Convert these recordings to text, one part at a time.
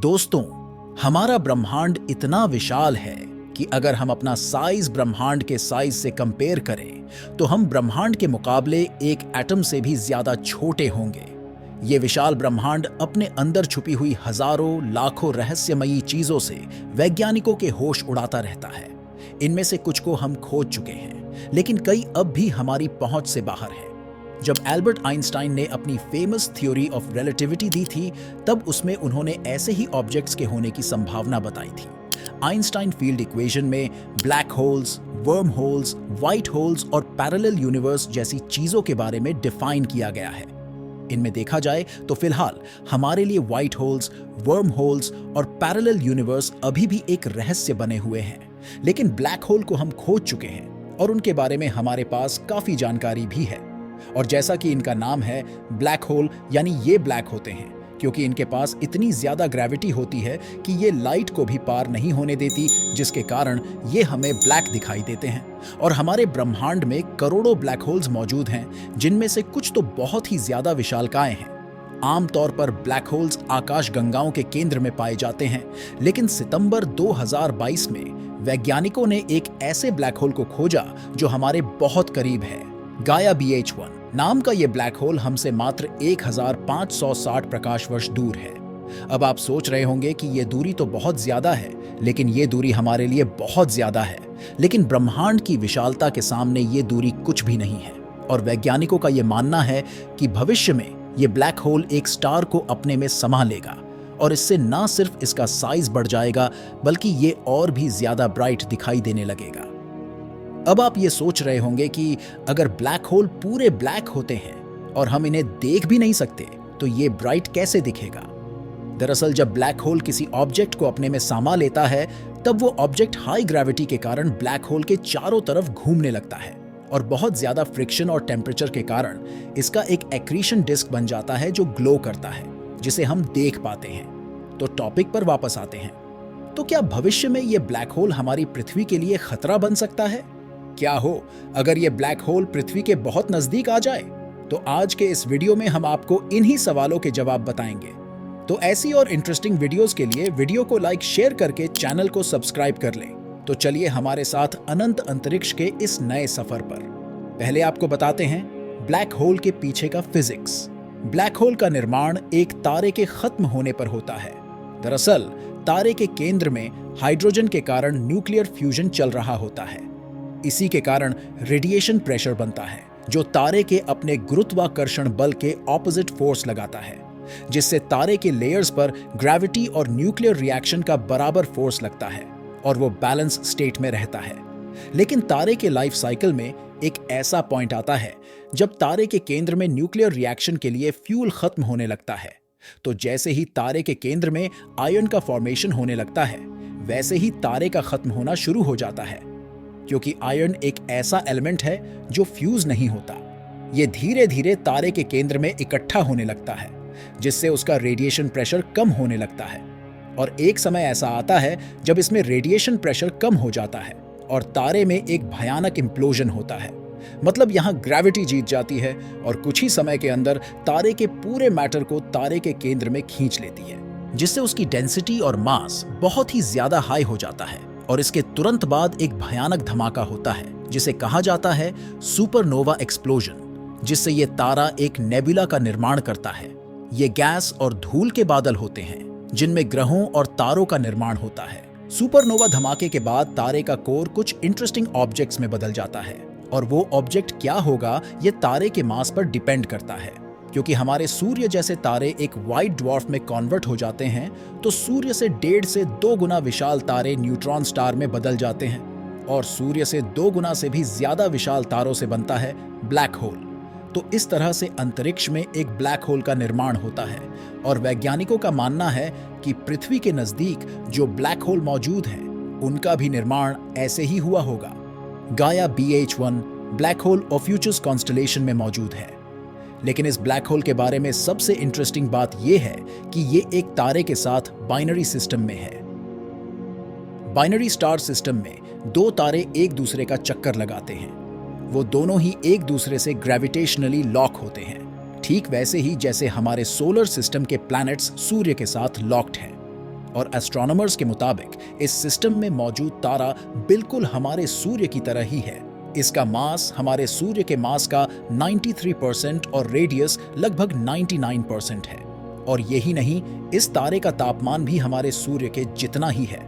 दोस्तों, हमारा ब्रह्मांड इतना विशाल है कि अगर हम अपना साइज ब्रह्मांड के साइज से कंपेयर करें तो हम ब्रह्मांड के मुकाबले एक एटम से भी ज्यादा छोटे होंगे। ये विशाल ब्रह्मांड अपने अंदर छुपी हुई हजारों लाखों रहस्यमयी चीजों से वैज्ञानिकों के होश उड़ाता रहता है। इनमें से कुछ को हम खोज चुके हैं, लेकिन कई अब भी हमारी पहुंच से बाहर है। जब एल्बर्ट आइंस्टाइन ने अपनी फेमस थ्योरी ऑफ रिलेटिविटी दी थी, तब उसमें उन्होंने ऐसे ही ऑब्जेक्ट्स के होने की संभावना बताई थी। आइंस्टाइन फील्ड इक्वेशन में black holes, worm holes, white holes और पैरेलल यूनिवर्स जैसी चीजों के बारे में डिफाइन किया गया है। इनमें देखा जाए तो फिलहाल हमारे लिए व्हाइट होल्स, वर्म होल्स और पैरेलल यूनिवर्स अभी भी एक रहस्य बने हुए हैं, लेकिन ब्लैक होल को हम खोज चुके हैं और उनके बारे में हमारे पास काफी जानकारी भी है। और जैसा कि इनका नाम है ब्लैक होल, यानी ये ब्लैक होते हैं क्योंकि इनके पास इतनी ज्यादा ग्रेविटी होती है कि ये लाइट को भी पार नहीं होने देती, जिसके कारण ये हमें ब्लैक दिखाई देते हैं। और हमारे ब्रह्मांड में करोड़ों ब्लैक होल्स मौजूद हैं, जिनमें से कुछ तो बहुत ही ज्यादा विशालकाय हैं। आमतौर पर ब्लैक होल्स आकाश गंगाओं के केंद्र में पाए जाते हैं, लेकिन सितंबर 2022 में वैज्ञानिकों ने एक ऐसे ब्लैक होल को खोजा जो हमारे बहुत करीब है। गाया BH1 नाम का ये ब्लैक होल हमसे मात्र 1560 प्रकाश वर्ष दूर है। अब आप सोच रहे होंगे कि ये दूरी तो बहुत ज्यादा है, लेकिन ये दूरी हमारे लिए बहुत ज्यादा है। लेकिन ब्रह्मांड की विशालता के सामने ये दूरी कुछ भी नहीं है। और वैज्ञानिकों का ये मानना है कि भविष्य में ये ब्लैक होल एक स्टार को अपने में समा लेगा और इससे ना सिर्फ इसका साइज बढ़ जाएगा, बल्कि ये और भी ज्यादा ब्राइट दिखाई देने लगेगा। अब आप ये सोच रहे होंगे कि अगर ब्लैक होल पूरे ब्लैक होते हैं और हम इन्हें देख भी नहीं सकते, तो ये ब्राइट कैसे दिखेगा? दरअसल जब ब्लैक होल किसी ऑब्जेक्ट को अपने में समा लेता है, तब वो ऑब्जेक्ट हाई ग्रेविटी के कारण ब्लैक होल के चारों तरफ घूमने लगता है और बहुत ज्यादा फ्रिक्शन और टेम्परेचर के कारण इसका एक एक्रीशन डिस्क बन जाता है जो ग्लो करता है, जिसे हम देख पाते हैं। तो टॉपिक पर वापस आते हैं। तो क्या भविष्य में ये ब्लैक होल हमारी पृथ्वी के लिए खतरा बन सकता है? क्या हो अगर ये ब्लैक होल पृथ्वी के बहुत नजदीक आ जाए? तो आज के इस वीडियो में हम आपको इन्हीं सवालों के जवाब बताएंगे। तो ऐसी और इंटरेस्टिंग वीडियोस के लिए वीडियो को लाइक शेयर करके चैनल को सब्सक्राइब कर लें। तो चलिए हमारे साथ अनंत अंतरिक्ष के इस नए सफर पर। पहले आपको बताते हैं ब्लैक होल के पीछे का फिजिक्स। ब्लैक होल का निर्माण एक तारे के खत्म होने पर होता है। दरअसल तारे के केंद्र में हाइड्रोजन के कारण न्यूक्लियर फ्यूजन चल रहा होता है। इसी के कारण रेडिएशन प्रेशर बनता है, जो तारे के अपने गुरुत्वाकर्षण बल के ऑपोजिट फोर्स लगाता है, जिससे तारे के लेयर्स पर ग्रेविटी और न्यूक्लियर रिएक्शन का बराबर फोर्स लगता है और वो बैलेंस स्टेट में रहता है। लेकिन तारे के लाइफ साइकिल में एक ऐसा पॉइंट आता है जब तारे के केंद्र में न्यूक्लियर रिएक्शन के लिए फ्यूल खत्म होने लगता है। तो जैसे ही तारे के केंद्र में आयन का फॉर्मेशन होने लगता है, वैसे ही तारे का खत्म होना शुरू हो जाता है, क्योंकि आयरन एक ऐसा एलिमेंट है जो फ्यूज नहीं होता। ये धीरे धीरे तारे के केंद्र में इकट्ठा होने लगता है, जिससे उसका रेडिएशन प्रेशर कम होने लगता है। और एक समय ऐसा आता है जब इसमें रेडिएशन प्रेशर कम हो जाता है और तारे में एक भयानक इंप्लोजन होता है। मतलब यहाँ ग्रेविटी जीत जाती है और कुछ ही समय के अंदर तारे के पूरे मैटर को तारे के केंद्र में खींच लेती है, जिससे उसकी डेंसिटी और मास बहुत ही ज्यादा हाई हो जाता है। और इसके तुरंत बाद एक भयानक धमाका होता है, जिसे कहा जाता है सुपरनोवा एक्सप्लोजन, जिससे ये तारा एक नेबुला का निर्माण करता है। ये गैस और धूल के बादल होते हैं, जिनमें ग्रहों और तारों का निर्माण होता है। सुपरनोवा धमाके के बाद तारे का कोर कुछ इंटरेस्टिंग ऑब्जेक्ट्स में बदल जाता है, और वो ऑब्जेक्ट क्या होगा ये तारे के मास पर डिपेंड करता है। क्योंकि हमारे सूर्य जैसे तारे एक व्हाइट ड्वार्फ में कन्वर्ट हो जाते हैं, तो सूर्य से 1.5 से 2 गुना विशाल तारे न्यूट्रॉन स्टार में बदल जाते हैं, और सूर्य से 2 गुना से भी ज्यादा विशाल तारों से बनता है ब्लैक होल। तो इस तरह से अंतरिक्ष में एक ब्लैक होल का निर्माण होता है। और वैज्ञानिकों का मानना है कि पृथ्वी के नजदीक जो ब्लैक होल मौजूद हैं, उनका भी निर्माण ऐसे ही हुआ होगा। गाया BH1 ब्लैक होल ऑफ्यूचस कॉन्स्टलेशन में मौजूद है। लेकिन इस ब्लैक होल के बारे में सबसे इंटरेस्टिंग बात यह है कि ये एक तारे के साथ बाइनरी सिस्टम में है। बाइनरी स्टार सिस्टम में 2 तारे एक दूसरे का चक्कर लगाते हैं। वो दोनों ही एक दूसरे से ग्रेविटेशनली लॉक होते हैं, ठीक वैसे ही जैसे हमारे सोलर सिस्टम के प्लैनेट्स सूर्य के साथ लॉक्ड हैं। और एस्ट्रोनॉमर्स के मुताबिक इस सिस्टम में मौजूद तारा बिल्कुल हमारे सूर्य की तरह ही है। इसका मास हमारे सूर्य के मास का 93% और रेडियस लगभग 99% है। और यही नहीं, इस तारे का तापमान भी हमारे सूर्य के जितना ही है।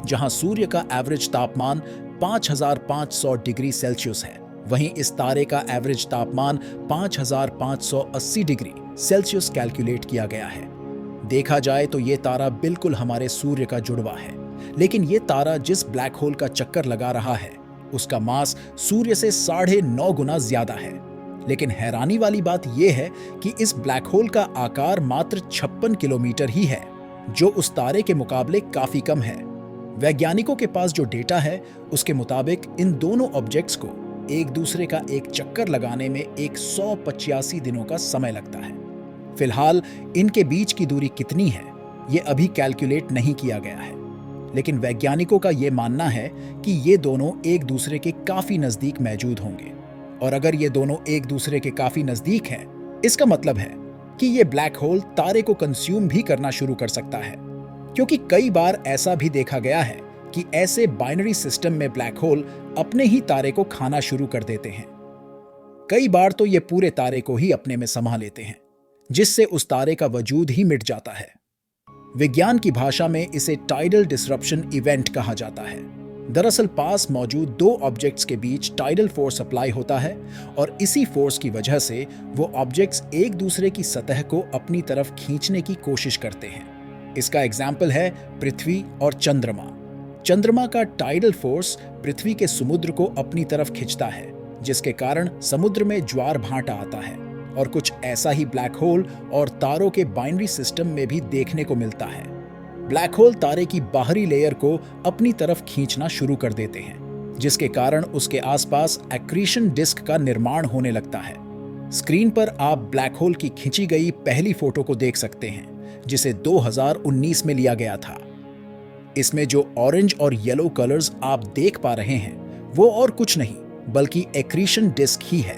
जहां सूर्य का एवरेज तापमान 5500 डिग्री सेल्सियस है, वहीं इस तारे का एवरेज तापमान 5580 डिग्री सेल्सियस कैलकुलेट किया गया है। देखा जाए तो ये तारा बिल्कुल हमारे सूर्य का जुड़वा है। लेकिन ये तारा जिस ब्लैक होल का चक्कर लगा रहा है, उसका मास सूर्य से 9.5 गुना ज्यादा है। लेकिन हैरानी वाली बात यह है कि इस ब्लैक होल का आकार मात्र 56 किलोमीटर ही है, जो उस तारे के मुकाबले काफी कम है। वैज्ञानिकों के पास जो डेटा है, उसके मुताबिक इन दोनों ऑब्जेक्ट्स को एक दूसरे का एक चक्कर लगाने में 185 दिनों का समय लगता है। फिलहाल इनके बीच की दूरी कितनी है, ये अभी कैलकुलेट नहीं किया गया है। लेकिन वैज्ञानिकों का ये मानना है कि ये दोनों एक दूसरे के काफी नजदीक मौजूद होंगे। और अगर ये दोनों एक दूसरे के काफी नजदीक हैं, इसका मतलब है कि ये ब्लैक होल तारे को कंज्यूम भी करना शुरू कर सकता है। क्योंकि कई बार ऐसा भी देखा गया है कि ऐसे बाइनरी सिस्टम में ब्लैक होल अपने ही तारे को खाना शुरू कर देते हैं। कई बार तो ये पूरे तारे को ही अपने में समा लेते हैं, जिससे उस तारे का वजूद ही मिट जाता है। विज्ञान की भाषा में इसे टाइडल डिसरप्शन इवेंट कहा जाता है। दरअसल पास मौजूद दो ऑब्जेक्ट्स के बीच टाइडल फोर्स अप्लाई होता है और इसी फोर्स की वजह से वो ऑब्जेक्ट्स एक दूसरे की सतह को अपनी तरफ खींचने की कोशिश करते हैं। इसका एग्जाम्पल है पृथ्वी और चंद्रमा। चंद्रमा का टाइडल फोर्स पृथ्वी के समुद्र को अपनी तरफ खींचता है, जिसके कारण समुद्र में ज्वार भाटा आता है। और कुछ ऐसा ही ब्लैक होल और तारों के बाइनरी सिस्टम में भी देखने को मिलता है। ब्लैक होल तारे की बाहरी लेयर को अपनी तरफ खींचना शुरू कर देते हैं, जिसके कारण उसके आसपास एक्रीशन डिस्क का निर्माण होने लगता है। स्क्रीन पर आप ब्लैक होल की खींची गई पहली फोटो को देख सकते हैं, जिसे 2019 में लिया गया था। इसमें जो ऑरेंज और येलो कलर्स आप देख पा रहे हैं, वो और कुछ नहीं बल्कि एक्रीशन डिस्क ही है।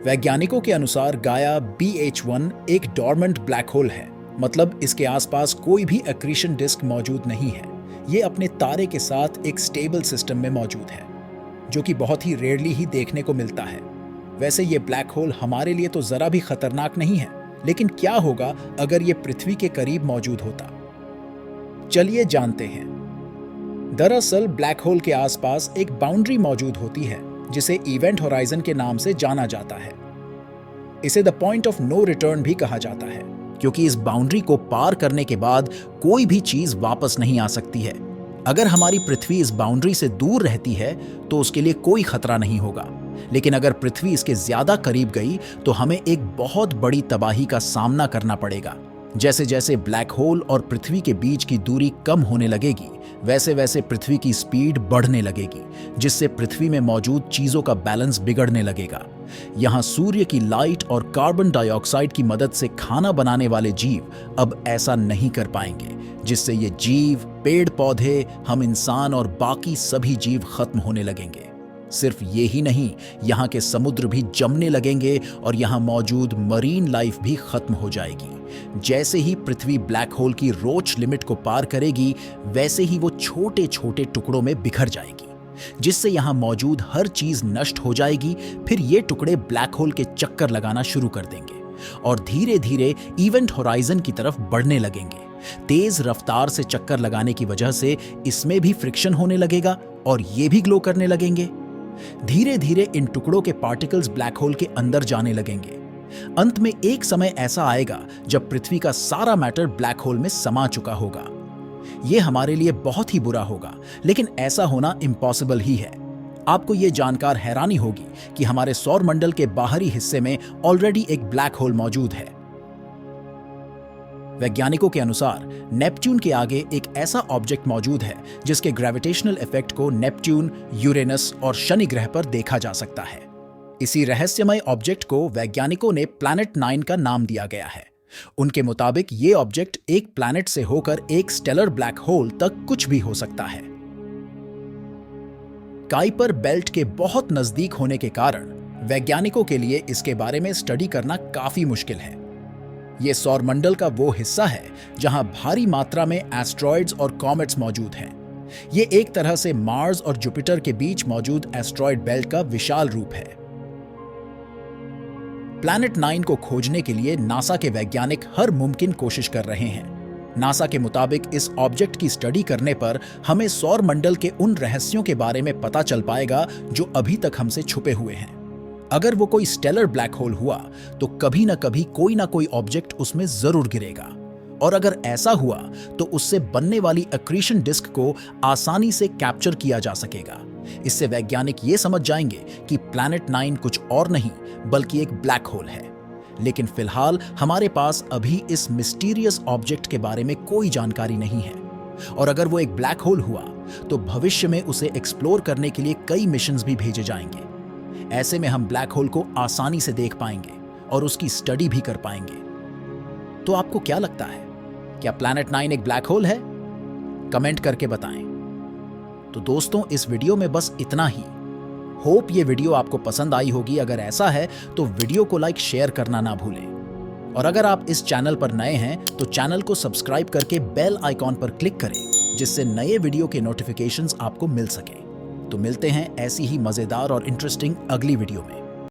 वैज्ञानिकों के अनुसार गाया BH1 एक डॉर्मेंट ब्लैक होल है, मतलब इसके आसपास कोई भी एक्रीशन डिस्क मौजूद नहीं है। ये अपने तारे के साथ एक स्टेबल सिस्टम में मौजूद है, जो कि बहुत ही रेयरली ही देखने को मिलता है। वैसे ये ब्लैक होल हमारे लिए तो जरा भी खतरनाक नहीं है, लेकिन क्या होगा अगर ये पृथ्वी के करीब मौजूद होता? चलिए जानते हैं। दरअसल ब्लैक होल के आसपास एक बाउंड्री मौजूद होती है, जिसे इवेंट होराइजन के नाम से जाना जाता है। इसे the point of no return भी कहा जाता है, क्योंकि इस बाउंड्री को पार करने के बाद कोई भी चीज वापस नहीं आ सकती है। अगर हमारी पृथ्वी इस बाउंड्री से दूर रहती है तो उसके लिए कोई खतरा नहीं होगा, लेकिन अगर पृथ्वी इसके ज्यादा करीब गई तो हमें एक बहुत बड़ी तबाही का सामना करना पड़ेगा। जैसे जैसे ब्लैक होल और पृथ्वी के बीच की दूरी कम होने लगेगी, वैसे वैसे पृथ्वी की स्पीड बढ़ने लगेगी, जिससे पृथ्वी में मौजूद चीजों का बैलेंस बिगड़ने लगेगा। यहाँ सूर्य की लाइट और कार्बन डाइऑक्साइड की मदद से खाना बनाने वाले जीव अब ऐसा नहीं कर पाएंगे, जिससे ये जीव, पेड़ पौधे, हम इंसान और बाकी सभी जीव खत्म होने लगेंगे। सिर्फ ये ही नहीं, यहाँ के समुद्र भी जमने लगेंगे और यहाँ मौजूद मरीन लाइफ भी खत्म हो जाएगी। जैसे ही पृथ्वी ब्लैक होल की रोच लिमिट को पार करेगी, वैसे ही वो छोटे छोटे टुकड़ों में बिखर जाएगी, जिससे यहाँ मौजूद हर चीज नष्ट हो जाएगी। फिर ये टुकड़े ब्लैक होल के चक्कर लगाना शुरू कर देंगे और धीरे धीरे इवेंट होराइजन की तरफ बढ़ने लगेंगे। तेज रफ्तार से चक्कर लगाने की वजह से इसमें भी फ्रिक्शन होने लगेगा और ये भी ग्लो करने लगेंगे। धीरे धीरे इन टुकड़ों के पार्टिकल्स ब्लैक होल के अंदर जाने लगेंगे। अंत में एक समय ऐसा आएगा जब पृथ्वी का सारा मैटर ब्लैक होल में समा चुका होगा। यह हमारे लिए बहुत ही बुरा होगा, लेकिन ऐसा होना इम्पॉसिबल ही है। आपको यह जानकर हैरानी होगी कि हमारे सौर मंडल के बाहरी हिस्से में ऑलरेडी एक ब्लैक होल मौजूद है। वैज्ञानिकों के अनुसार नेपच्यून के आगे एक ऐसा ऑब्जेक्ट मौजूद है जिसके ग्रेविटेशनल इफेक्ट को नेपच्यून, यूरेनस और शनि ग्रह पर देखा जा सकता है। इसी रहस्यमय ऑब्जेक्ट को वैज्ञानिकों ने प्लैनेट 9 का नाम दिया गया है। उनके मुताबिक ये ऑब्जेक्ट एक प्लैनेट से होकर एक स्टेलर ब्लैक होल तक कुछ भी हो सकता है। काइपर बेल्ट के बहुत नजदीक होने के कारण वैज्ञानिकों के लिए इसके बारे में स्टडी करना काफी मुश्किल है। ये सौरमंडल का वो हिस्सा है जहां भारी मात्रा में एस्ट्रॉइड्स और कॉमेट्स मौजूद हैं। ये एक तरह से मार्स और जुपिटर के बीच मौजूद एस्ट्रॉइड बेल्ट का विशाल रूप है। प्लैनेट 9 को खोजने के लिए नासा के वैज्ञानिक हर मुमकिन कोशिश कर रहे हैं। नासा के मुताबिक इस ऑब्जेक्ट की स्टडी करने पर हमें सौरमंडल के उन रहस्यों के बारे में पता चल पाएगा जो अभी तक हमसे छुपे हुए हैं। अगर वो कोई स्टेलर ब्लैक होल हुआ तो कभी ना कभी कोई ना कोई ऑब्जेक्ट उसमें जरूर गिरेगा, और अगर ऐसा हुआ तो उससे बनने वाली एक्रीशन डिस्क को आसानी से कैप्चर किया जा सकेगा। इससे वैज्ञानिक ये समझ जाएंगे कि प्लैनेट 9 कुछ और नहीं बल्कि एक ब्लैक होल है। लेकिन फिलहाल हमारे पास अभी इस मिस्टीरियस ऑब्जेक्ट के बारे में कोई जानकारी नहीं है, और अगर वो एक ब्लैक होल हुआ तो भविष्य में उसे एक्सप्लोर करने के लिए कई मिशंस भी भेजे जाएंगे। ऐसे में हम ब्लैक होल को आसानी से देख पाएंगे और उसकी स्टडी भी कर पाएंगे। तो आपको क्या लगता है, क्या प्लैनेट 9 एक ब्लैक होल है? कमेंट करके बताएं। तो दोस्तों, इस वीडियो में बस इतना ही। होप ये वीडियो आपको पसंद आई होगी। अगर ऐसा है तो वीडियो को लाइक शेयर करना ना भूलें, और अगर आप इस चैनल पर नए हैं तो चैनल को सब्सक्राइब करके बेल आइकॉन पर क्लिक करें, जिससे नए वीडियो के नोटिफिकेशंस आपको मिल सके। तो मिलते हैं ऐसी ही मजेदार और इंटरेस्टिंग अगली वीडियो में।